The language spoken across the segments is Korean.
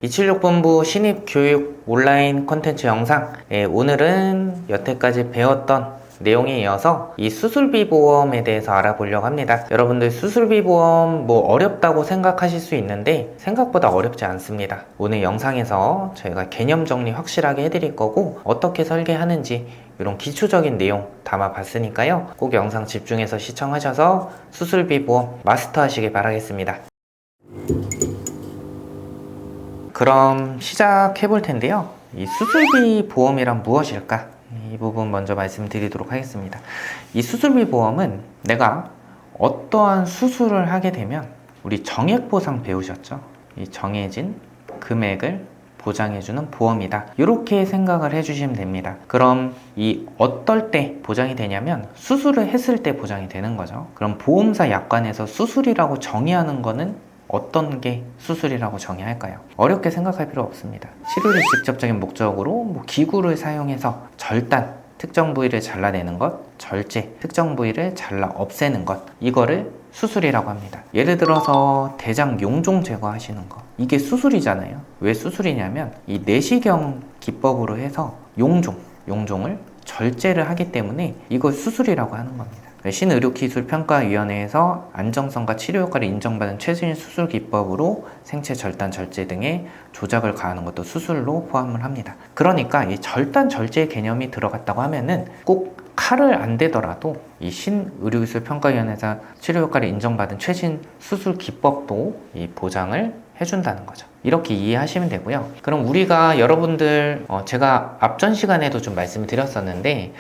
276본부 신입교육 온라인 콘텐츠 영상. 오늘은 여태까지 배웠던 내용에 이어서 이 수술비 보험에 대해서 알아보려고 합니다. 여러분들 수술비 보험 어렵다고 생각하실 수 있는데 생각보다 어렵지 않습니다. 오늘 영상에서 저희가 개념 정리 확실하게 해드릴 거고 어떻게 설계하는지 이런 기초적인 내용 담아 봤으니까요. 꼭 영상 집중해서 시청하셔서 수술비 보험 마스터 하시길 바라겠습니다. 그럼 시작해 볼 텐데요. 이 수술비 보험이란 무엇일까? 이 부분 먼저 말씀드리도록 하겠습니다. 이 수술비 보험은 내가 어떠한 수술을 하게 되면 우리 정액보상 배우셨죠? 이 정해진 금액을 보장해주는 보험이다. 이렇게 생각을 해주시면 됩니다. 그럼 이 어떨 때 보장이 되냐면 수술을 했을 때 보장이 되는 거죠. 그럼 보험사 약관에서 수술이라고 정의하는 거는 어떤 게 수술이라고 정의할까요? 어렵게 생각할 필요 없습니다. 치료를 직접적인 목적으로 기구를 사용해서 절단, 특정 부위를 잘라내는 것, 절제, 특정 부위를 잘라 없애는 것, 이거를 수술이라고 합니다. 예를 들어서 대장 용종 제거하시는 거, 이게 수술이잖아요. 왜 수술이냐면 이 내시경 기법으로 해서 용종을 절제를 하기 때문에 이걸 수술이라고 하는 겁니다. 신의료기술평가위원회에서 안정성과 치료 효과를 인정받은 최신 수술 기법으로 생체 절단 절제 등의 조작을 가하는 것도 수술로 포함을 합니다. 그러니까 이 절단 절제 개념이 들어갔다고 하면은 꼭 칼을 안 대더라도 이 신의료기술평가위원회에서 치료 효과를 인정받은 최신 수술 기법도 이 보장을 해준다는 거죠. 이렇게 이해하시면 되고요. 그럼 우리가 여러분들 제가 앞전 시간에도 좀 말씀을 드렸었는데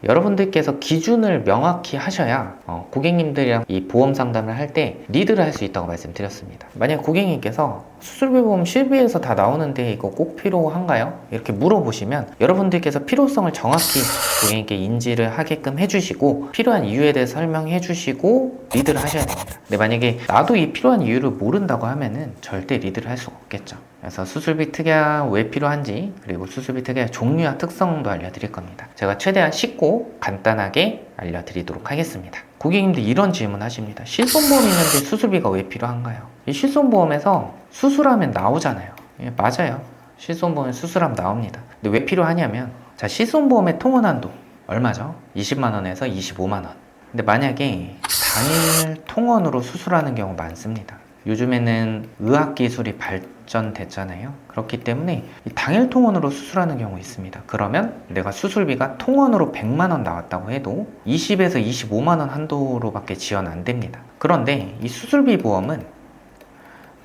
여러분들께서 기준을 명확히 하셔야 고객님들이랑 이 보험 상담을 할 때 리드를 할 수 있다고 말씀드렸습니다. 만약 고객님께서 수술비 보험 실비에서 다 나오는데 이거 꼭 필요한가요? 이렇게 물어보시면 여러분들께서 필요성을 정확히 고객님께 인지를 하게끔 해주시고 필요한 이유에 대해 설명해 주시고 리드를 하셔야 됩니다. 근데 만약에 나도 이 필요한 이유를 모른다고 하면은 절대 리드를 할 수가 없겠죠. 그래서 수술비 특약 왜 필요한지 그리고 수술비 특약의 종류와 특성도 알려드릴 겁니다. 제가 최대한 쉽고 간단하게 알려드리도록 하겠습니다. 고객님들 이런 질문 하십니다. 실손보험이 있는데 수술비가 왜 필요한가요? 이 실손보험에서 수술하면 나오잖아요. 예, 맞아요. 실손보험에 수술하면 나옵니다. 근데 왜 필요하냐면 자, 실손보험의 통원한도 얼마죠? 20만원에서 25만원. 근데 만약에 당일 통원으로 수술하는 경우 많습니다. 요즘에는 의학기술이 발전됐잖아요. 그렇기 때문에 당일 통원으로 수술하는 경우 있습니다. 그러면 내가 수술비가 통원으로 100만원 나왔다고 해도 20에서 25만원 한도로밖에 지원 안 됩니다. 그런데 이 수술비 보험은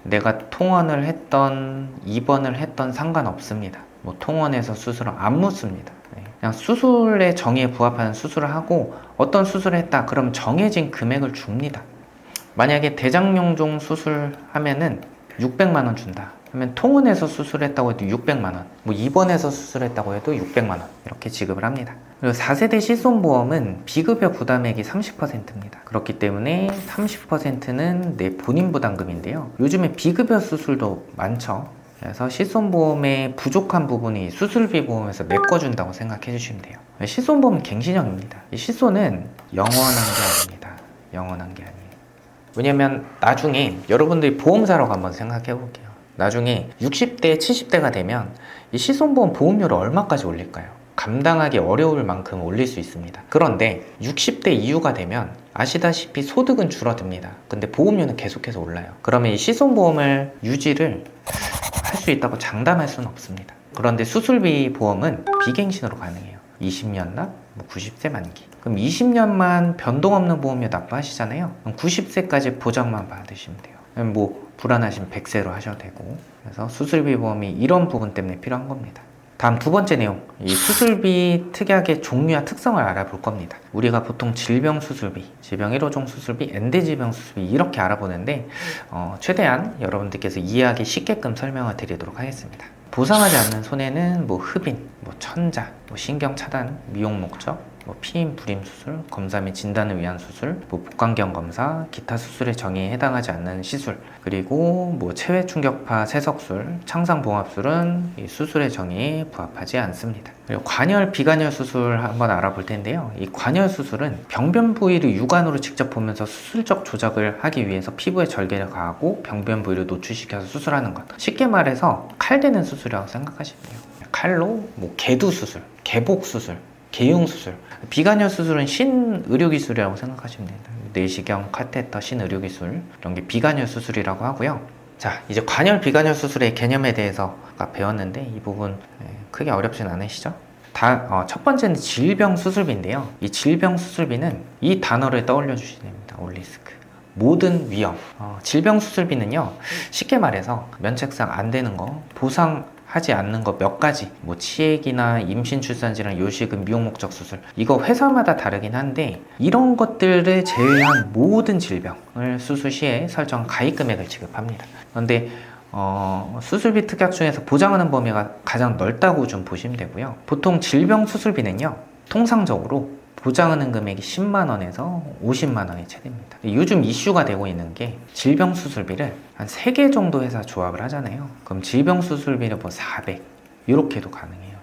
내가 통원을 했던 입원을 했던 상관없습니다. 통원에서 수술은 안 묻습니다. 그냥 수술의 정의에 부합하는 수술을 하고 어떤 수술을 했다 그럼 정해진 금액을 줍니다. 만약에 대장용종 수술하면은 600만원 준다 하면 통원에서 수술했다고 해도 600만원, 입원해서 수술했다고 해도 600만원 이렇게 지급을 합니다. 그리고 4세대 실손보험은 비급여 부담액이 30%입니다. 그렇기 때문에 30%는 내 본인 부담금인데요. 요즘에 비급여 수술도 많죠. 그래서 실손보험의 부족한 부분이 수술비 보험에서 메꿔준다고 생각해 주시면 돼요. 실손보험은 갱신형입니다. 이 실손은 영원한 게 아닙니다. 영원한 게 아니에요. 왜냐면 나중에 여러분들이 보험사라고 한번 생각해 볼게요. 나중에 60대, 70대가 되면 이 실손보험 보험료를 얼마까지 올릴까요? 감당하기 어려울 만큼 올릴 수 있습니다. 그런데 60대 이후가 되면 아시다시피 소득은 줄어듭니다. 근데 보험료는 계속해서 올라요. 그러면 이 실손보험을 유지를 할 수 있다고 장담할 수는 없습니다. 그런데 수술비 보험은 비갱신으로 가능해요. 20년 납, 90세 만기. 그럼 20년만 변동 없는 보험료 납부하시잖아요. 그럼 90세까지 보장만 받으시면 돼요. 불안하시면 100세로 하셔도 되고. 그래서 수술비 보험이 이런 부분 때문에 필요한 겁니다. 다음 두 번째 내용, 이 수술비 특약의 종류와 특성을 알아볼 겁니다. 우리가 보통 질병 수술비, 질병 1호종 수술비, 엔대질병 수술비 이렇게 알아보는데 최대한 여러분들께서 이해하기 쉽게끔 설명을 드리도록 하겠습니다. 보상하지 않는 손해는 흡인, 천자, 신경 차단, 미용 목적, 뭐 피임 불임 수술, 검사 및 진단을 위한 수술, 뭐 복강경 검사, 기타 수술의 정의에 해당하지 않는 시술, 그리고 뭐 체외 충격파 세석술, 창상봉합술은 이 수술의 정의에 부합하지 않습니다. 그리고 관열, 비관열 수술 한번 알아볼 텐데요. 이 관열 수술은 병변 부위를 육안으로 직접 보면서 수술적 조작을 하기 위해서 피부에 절개를 가하고 병변 부위를 노출시켜서 수술하는 것. 쉽게 말해서 칼대는 수술이라고 생각하시면 돼요. 칼로 뭐 개두 수술, 개복 수술, 개용 수술. 비관열 수술은 신의료기술이라고 생각하시면 됩니다. 내시경, 카테터, 신의료기술 이런 게 비관열 수술이라고 하고요. 자, 이제 관열, 비관열 수술의 개념에 대해서 아까 배웠는데 이 부분 크게 어렵진 않으시죠? 첫 번째는 질병 수술비인데요. 이 질병 수술비는 이 단어를 떠올려 주시면 됩니다. 올 리스크. 모든 위험. 질병 수술비는요, 쉽게 말해서 면책상 안 되는 거, 보상하지 않는 거 몇 가지, 뭐 치액이나 임신 출산 질환, 요식은 미용 목적 수술, 이거 회사마다 다르긴 한데 이런 것들을 제외한 모든 질병을 수술 시에 설정한 가입 금액을 지급합니다. 그런데 수술비 특약 중에서 보장하는 범위가 가장 넓다고 좀 보시면 되고요. 보통 질병 수술비는요, 통상적으로 보장하는 금액이 10만 원에서 50만 원이 최대입니다. 요즘 이슈가 되고 있는 게 질병 수술비를 한 3개 정도 회사 조합을 하잖아요. 그럼 질병 수술비를 뭐 400 이렇게도 가능해요.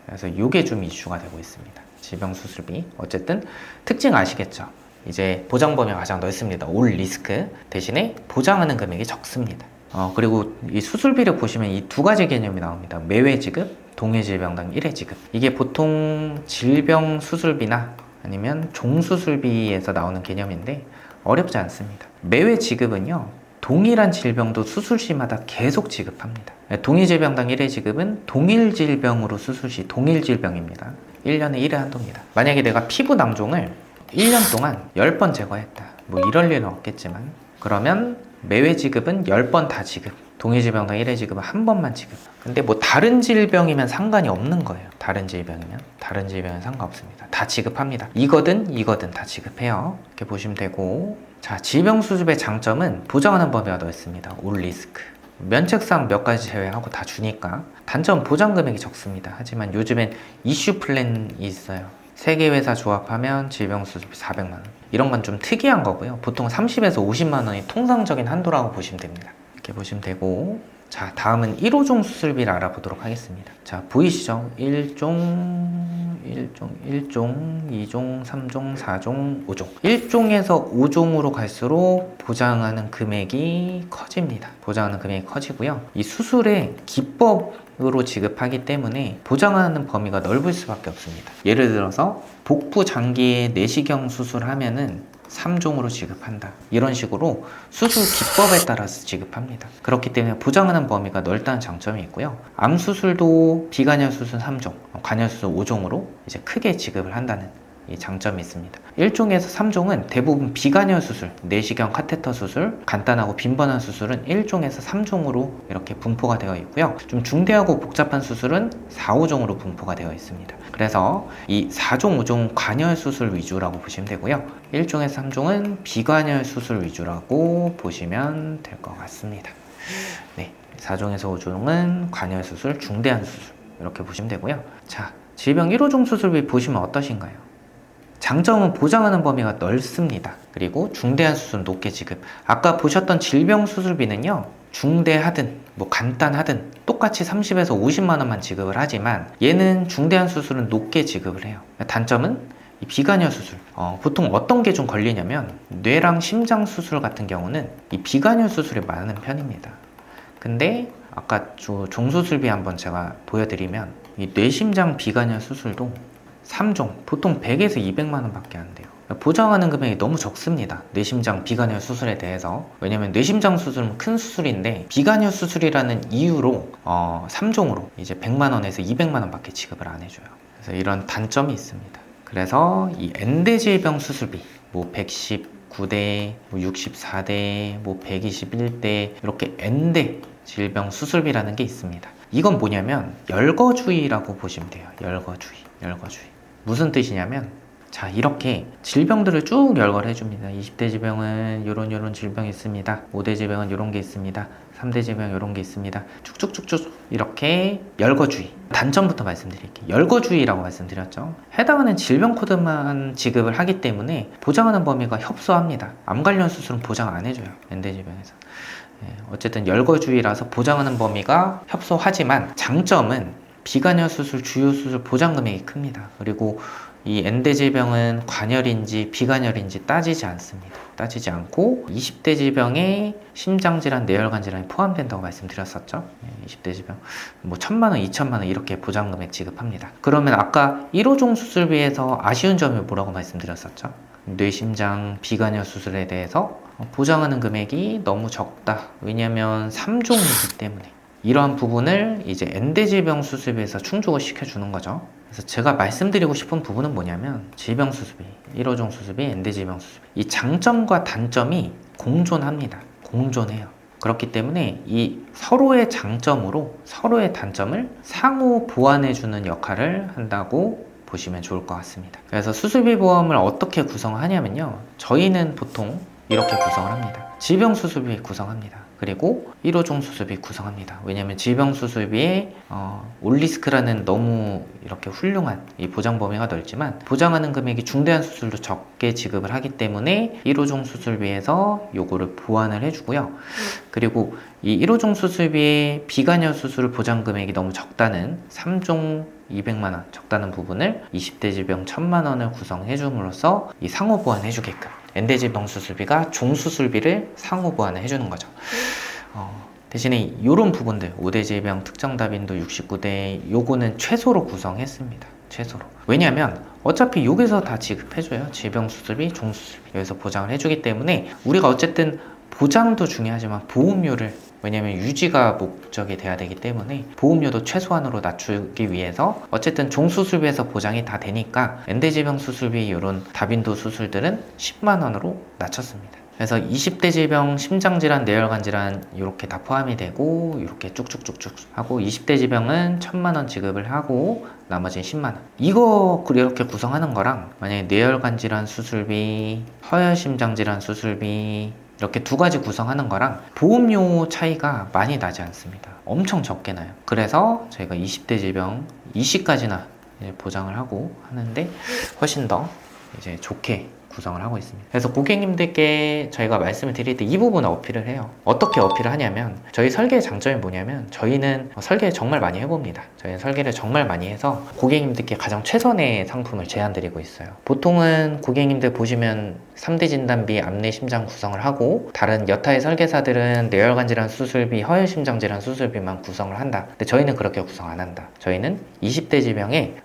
그래서 이게 좀 이슈가 되고 있습니다. 질병 수술비. 어쨌든 특징 아시겠죠? 이제 보장 범위가 가장 넓습니다. 올 리스크 대신에 보장하는 금액이 적습니다. 그리고 이 수술비를 보시면 이 두 가지 개념이 나옵니다. 매회 지급, 동일 질병당 1회 지급. 이게 보통 질병 수술비나 아니면 종수술비에서 나오는 개념인데 어렵지 않습니다. 매회 지급은요, 동일한 질병도 수술 시마다 계속 지급합니다. 동일 질병당 1회 지급은 동일 질병으로 수술 시 동일 질병입니다. 1년에 1회 한도입니다. 만약에 내가 피부 낭종을 1년 동안 10번 제거했다. 뭐 이럴 일은 없겠지만 그러면 매회 지급은 10번 다 지급. 동일 질병당 1회 지급은 한 번만 지급. 근데 뭐 다른 질병이면 상관이 없는 거예요. 다른 질병은 상관없습니다. 다 지급합니다. 이거든 다 지급해요. 이렇게 보시면 되고, 자, 질병 수술의 장점은 보장하는 범위가 넓습니다. 올 리스크. 면책상 몇 가지 제외하고 다 주니까. 단점 보장 금액이 적습니다. 하지만 요즘엔 이슈 플랜이 있어요. 3개 회사 조합하면 질병 수술비 400만 원. 이런 건 좀 특이한 거고요. 보통 30에서 50만 원이 통상적인 한도라고 보시면 됩니다. 이렇게 보시면 되고, 자, 다음은 1호종 수술비를 알아보도록 하겠습니다. 자, 보이시죠? 1종, 2종, 3종, 4종, 5종. 1종에서 5종으로 갈수록 보장하는 금액이 커집니다. 보장하는 금액이 커지고요. 이 수술의 기법으로 지급하기 때문에 보장하는 범위가 넓을 수밖에 없습니다. 예를 들어서 복부 장기의 내시경 수술하면은 3종으로 지급한다. 이런 식으로 수술 기법에 따라서 지급합니다. 그렇기 때문에 보장하는 범위가 넓다는 장점이 있고요. 암 수술도 비관열 수술 3종, 관열 수술 5종으로 이제 크게 지급을 한다는 이 장점이 있습니다. 1종에서 3종은 대부분 비관열 수술, 내시경 카테터 수술, 간단하고 빈번한 수술은 1종에서 3종으로 이렇게 분포가 되어 있고요. 좀 중대하고 복잡한 수술은 4, 5종으로 분포가 되어 있습니다. 그래서 이 4종, 5종 관열 수술 위주라고 보시면 되고요. 1종에서 3종은 비관열 수술 위주라고 보시면 될 것 같습니다. 네, 4종에서 5종은 관열 수술, 중대한 수술 이렇게 보시면 되고요. 자, 질병 1호종 수술비 보시면 어떠신가요? 장점은 보장하는 범위가 넓습니다. 그리고 중대한 수술은 높게 지급. 아까 보셨던 질병 수술비는요, 중대하든 뭐 간단하든 똑같이 30에서 50만 원만 지급을 하지만 얘는 중대한 수술은 높게 지급을 해요. 단점은 이 비관열 수술, 보통 어떤 게 좀 걸리냐면 뇌랑 심장 수술 같은 경우는 이 비관열 수술이 많은 편입니다. 근데 아까 종수술비 한번 제가 보여드리면 이 뇌심장 비관열 수술도 3종, 보통 100에서 200만 원 밖에 안 돼요. 보장하는 금액이 너무 적습니다. 뇌심장 비관열 수술에 대해서. 왜냐면 뇌심장 수술은 큰 수술인데 비관열 수술이라는 이유로 3종으로 이제 100만 원에서 200만 원 밖에 지급을 안 해줘요. 그래서 이런 단점이 있습니다. 그래서 이 N대 질병 수술비, 뭐 119대, 뭐 64대, 뭐 121대 이렇게 N대 질병 수술비라는 게 있습니다. 이건 뭐냐면 열거주의라고 보시면 돼요. 열거주의. 무슨 뜻이냐면 자, 이렇게 질병들을 쭉 열거해 줍니다. 20대 질병은 요런 질병이 있습니다. 5대 질병은 요런 게 있습니다. 3대 질병 요런 게 있습니다. 쭉쭉쭉쭉 이렇게 열거주의. 단점부터 말씀드릴게요. 열거주의라고 말씀드렸죠. 해당하는 질병 코드만 지급을 하기 때문에 보장하는 범위가 협소합니다. 암 관련 수술은 보장 안 해줘요. 엔대 질병에서. 어쨌든 열거주의라서 보장하는 범위가 협소하지만 장점은 비관여 수술, 주요 수술 보장 금액이 큽니다. 그리고 이 엔대 질병은 관열인지 비관열인지 따지지 않습니다. 따지지 않고 20대 질병에 심장질환, 뇌혈관 질환이 포함된다고 말씀드렸었죠. 20대 질병 뭐 1,000만 원, 2,000만 원 이렇게 보장 금액 지급합니다. 그러면 아까 1호종 수술비에서 아쉬운 점이 뭐라고 말씀드렸었죠? 뇌심장 비관여 수술에 대해서 보장하는 금액이 너무 적다. 왜냐하면 3종이기 때문에. 이러한 부분을 이제 엔대 질병 수술비에서 충족을 시켜주는 거죠. 그래서 제가 말씀드리고 싶은 부분은 뭐냐면 질병 수술비, 1호종 수술비, 엔대 질병 수술비 이 장점과 단점이 공존합니다. 공존해요. 그렇기 때문에 이 서로의 장점으로 서로의 단점을 상호 보완해주는 역할을 한다고 보시면 좋을 것 같습니다. 그래서 수술비 보험을 어떻게 구성하냐면요. 저희는 보통 이렇게 구성을 합니다. 질병 수술비 구성합니다. 그리고 1호종 수술비 구성합니다. 왜냐하면 질병 수술비에 올리스크라는 너무 이렇게 훌륭한 이 보장 범위가 넓지만 보장하는 금액이 중대한 수술도 적게 지급을 하기 때문에 1호종 수술비에서 요거를 보완을 해주고요. 그리고 이 1호종 수술비에 비관여 수술 보장 금액이 너무 적다는 3종 200만원 적다는 부분을 20대 질병 1,000만원을 구성해 줌으로써 이 상호 보완해 주게끔 엔대 질병 수술비가 종 수술비를 상호 보완을 해주는 거죠. 대신에 이런 부분들 5대 질병 특정 다빈도 69대 요거는 최소로 구성했습니다. 최소로. 왜냐하면 어차피 여기서 다 지급해줘요. 질병 수술비, 종 수술비 여기서 보장을 해주기 때문에 우리가 어쨌든 보장도 중요하지만 보험료를 왜냐하면 유지가 목적이 돼야 되기 때문에 보험료도 최소한으로 낮추기 위해서 어쨌든 종수술비에서 보장이 다 되니까 엔대질병 수술비 이런 다빈도 수술들은 10만원으로 낮췄습니다. 그래서 20대 질병, 심장질환, 뇌혈관 질환 이렇게 다 포함이 되고 이렇게 쭉쭉쭉쭉 하고 20대 질병은 1,000만원 지급을 하고 나머지는 10만원 이거 이렇게 구성하는 거랑 만약에 뇌혈관 질환 수술비, 허혈심장 질환 수술비 이렇게 두 가지 구성하는 거랑 보험료 차이가 많이 나지 않습니다. 엄청 적게 나요. 그래서 저희가 20대 질병 20까지나 보장을 하고 하는데 훨씬 더 이제 좋게 구성을 하고 있습니다. 그래서 고객님들께 저희가 말씀을 드릴 때 이 부분을 어필을 해요. 어떻게 어필을 하냐면 저희 설계의 장점이 뭐냐면 저희는 설계 정말 많이 해봅니다. 저희는 설계를 정말 많이 해서 고객님들께 가장 최선의 상품을 제안드리고 있어요. 보통은 고객님들 보시면 3대 진단비, 암내 심장 구성을 하고 다른 여타의 설계사들은 뇌혈관 질환 수술비, 허혈심장 질환 수술비만 구성을 한다. 근데 저희는 그렇게 구성 안 한다. 저희는 20대 질병에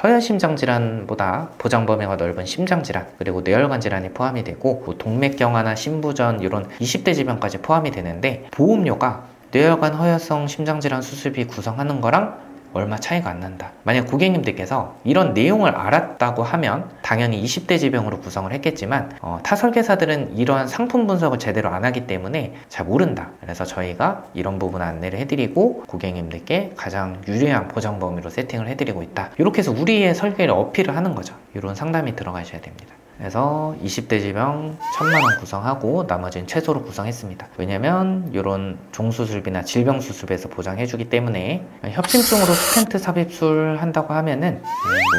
허혈심장 질환보다 보장 범위가 넓은 심장 질환 그리고 뇌혈관 질환이 포함이 되고 뭐 동맥경화나 심부전 이런 20대 질병까지 포함이 되는데 보험료가 뇌혈관 허혈성 심장질환 수술비 구성하는 거랑 얼마 차이가 안 난다. 만약 고객님들께서 이런 내용을 알았다고 하면 당연히 20대 질병으로 구성을 했겠지만 타 설계사들은 이러한 상품 분석을 제대로 안 하기 때문에 잘 모른다. 그래서 저희가 이런 부분 안내를 해드리고 고객님들께 가장 유리한 보장 범위로 세팅을 해드리고 있다. 이렇게 해서 우리의 설계를 어필을 하는 거죠. 이런 상담이 들어가셔야 됩니다. 그래서 20대 질병 1,000만원 구성하고 나머지는 최소로 구성했습니다. 왜냐면 이런 종수술비나 질병수술비에서 보장해주기 때문에 협심증으로 스텐트 삽입술 한다고 하면은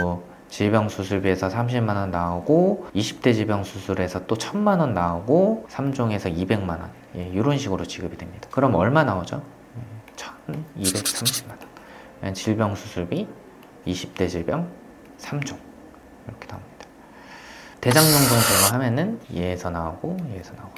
뭐 질병수술비에서 30만원 나오고 20대 질병수술에서 또 1,000만원 나오고 3종에서 200만원 이런 식으로 지급이 됩니다. 그럼 얼마 나오죠? 1,230만원 질병수술비 20대 질병 3종 이렇게 나옵니다. 대장용동술로 하면은 얘에서 나오고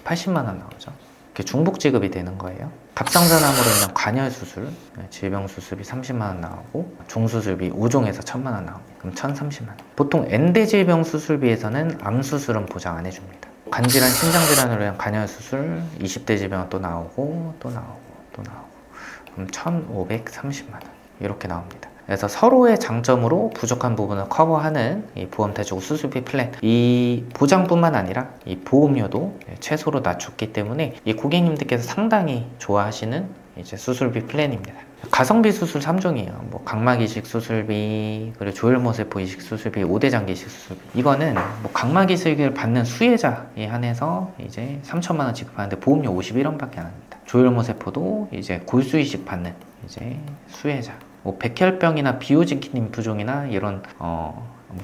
80만원 나오죠. 이렇게 중복 지급이 되는 거예요. 갑상선암으로 인한 관열 수술, 질병 수술비 30만원 나오고 종수술비 5종에서 1,000만원 나옵니다. 그럼 1,030만원. 보통 엔대 질병 수술비에서는 암 수술은 보장 안 해줍니다. 간질환, 심장질환으로 인한 관열 수술 20대 질병은 또 나오고 그럼 1,530만원 이렇게 나옵니다. 그래서 서로의 장점으로 부족한 부분을 커버하는 이 보험대주고 수술비 플랜 이 보장뿐만 아니라 이 보험료도 최소로 낮췄기 때문에 이 고객님들께서 상당히 좋아하시는 이제 수술비 플랜입니다. 가성비 수술 3종이에요. 뭐 각막 이식 수술비, 그리고 조혈모세포 이식 수술비, 5대 장기 이식 수술비. 이거는 뭐 각막 이식을 받는 수혜자에 한해서 이제 3천만 원 지급하는데 보험료 51원밖에 안 합니다. 조혈모세포도 이제 골수 이식 받는 이제 수혜자. 뭐 백혈병이나 비오진 림프종이나 이런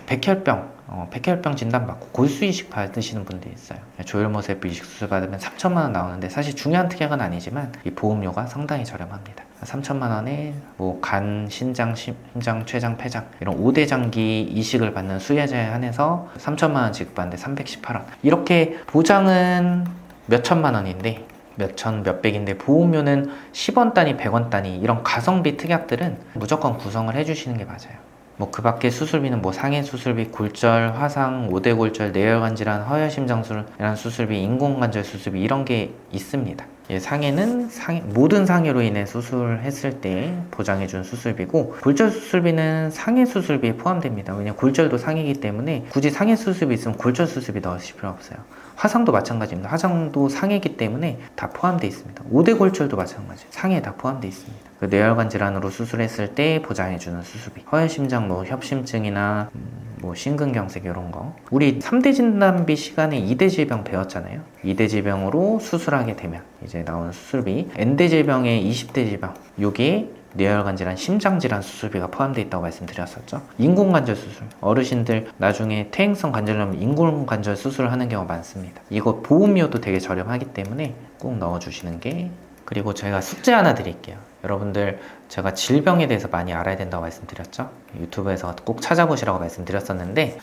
백혈병 진단받고 골수 이식 받으시는 분들이 있어요. 조혈모세포 이식 수술 받으면 3천만 원 나오는데 사실 중요한 특약은 아니지만 이 보험료가 상당히 저렴합니다. 3천만 원에 뭐 간, 신장, 심장, 췌장, 폐장 이런 5대 장기 이식을 받는 수혜자에 한해서 3천만 원 지급받는데 318원. 이렇게 보장은 몇 천만 원인데 몇천, 몇백인데 보험료는 10원 단위, 100원 단위 이런 가성비 특약들은 무조건 구성을 해주시는 게 맞아요. 뭐 그 밖에 수술비는 뭐 상해 수술비, 골절, 화상, 5대 골절, 뇌혈관 질환, 허혈심장술이라는 수술비, 인공관절 수술비 이런 게 있습니다. 상해는 모든 상해로 인해 수술했을 때 보장해준 수술비고, 골절 수술비는 상해 수술비에 포함됩니다. 왜냐면 골절도 상해이기 때문에 굳이 상해 수술비 있으면 골절 수술비 넣으실 필요 없어요. 화상도 마찬가지입니다. 화상도 상해이기 때문에 다 포함되어 있습니다. 5대 골절도 마찬가지예요. 상해에 다 포함되어 있습니다. 그 뇌혈관 질환으로 수술했을 때 보장해주는 수술비, 허혈심장 뭐 협심증이나 뭐 심근경색 이런 거. 우리 3대 진단비 시간에 2대 질병 배웠잖아요. 2대 질병으로 수술하게 되면 이제 나오는 수술비, N대 질병에 20대 질병, 여기에 뇌혈관 질환, 심장 질환 수술비가 포함되어 있다고 말씀드렸었죠. 인공관절 수술, 어르신들 나중에 퇴행성 관절염 인공관절 수술을 하는 경우가 많습니다. 이거 보험료도 되게 저렴하기 때문에 꼭 넣어주시는 게. 그리고 제가 숙제 하나 드릴게요. 여러분들, 제가 질병에 대해서 많이 알아야 된다고 말씀드렸죠. 유튜브에서 꼭 찾아보시라고 말씀드렸었는데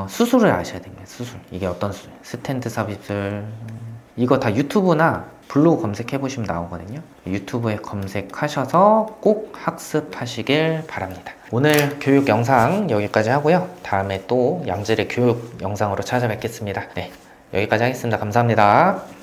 수술을 아셔야 됩니다. 수술, 이게 어떤 수술, 스텐트 삽입술, 이거 다 유튜브나 블로그 검색해 보시면 나오거든요. 유튜브에 검색하셔서 꼭 학습하시길 바랍니다. 오늘 교육 영상 여기까지 하고요. 다음에 또 양질의 교육 영상으로 찾아뵙겠습니다. 네, 여기까지 하겠습니다. 감사합니다.